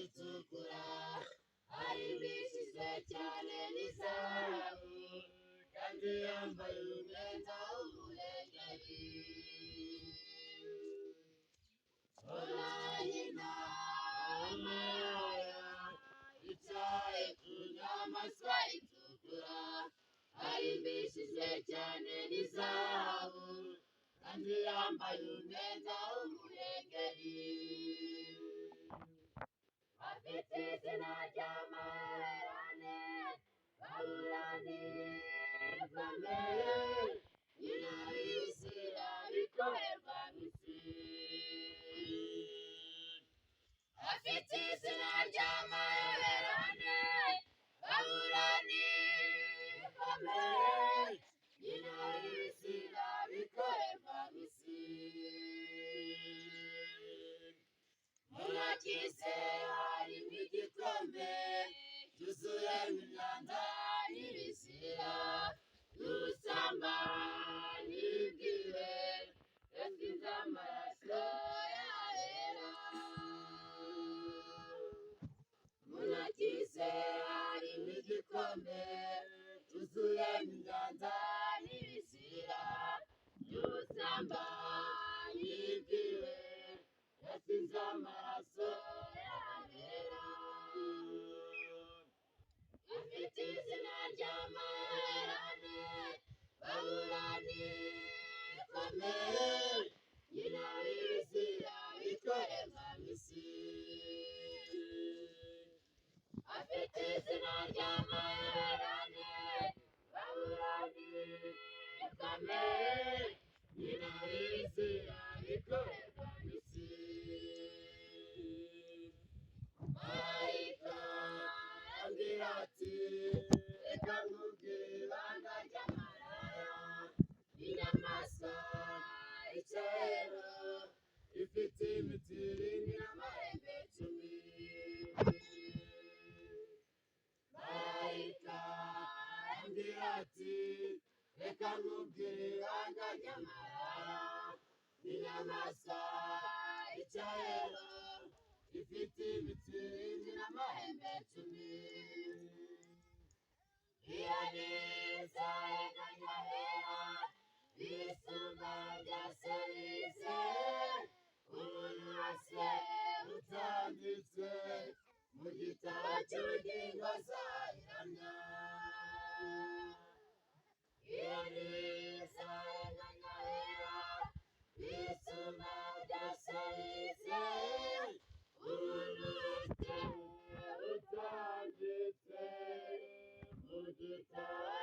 itukura arimbishijwe cyane n'izahabu kandi yambaye umwenda w'umuhengeri. Ona nyina w'amaraya yicaye ku nyamaswa itukura arimbishijwe cyane n'izahabu kandi yambaye umwenda w'umuhengeri. Afite izina ry'amaherane Babuloni ikomeye, nyina w'ibisira bikorerwa mu isi. Afite izina ry'amaherane Babuloni ikomeye, nyina w'ibisira bikorerwa mu isi. Mu ntoki ze harimo igikombe cyuzuyemo imyanda n'ibisira n'ubusambanyi bwiwe yasize amaraso y'abera. Mu ntoki ze harimo igikombe cyuzuyemo imyanda n'ibisira n'ubusambanyi bwiwe yasize amaraso y'abera. Afite izina ry'amaherane Babuloni ikomeye, nyina w'ibisira bikorerwa mu isi. Afite izina ry'amaherane Babuloni ikomeye, nyina w'ibisira bikorerwa mu isi. Marayika arambwira ati reka nkubwire ibanga ry'amaraya n'inyamaswa y'icyahero ifite imitsi irindwi n'amahembe cumi. Marayika arambwira ati reka nkubwire ibanga ry'amaraya n'inyamaswa y'icyahero ifite imitsi irindwi n'amahembe cumi. Iyo ni izaheganya hera bisumba bya serize, umuntu wese utanditse mu gitabo cy'ubugingo azayiramya. Iyo ni izaheganya hera bisumba bya serize, umuntu wese utanditse mu gitabo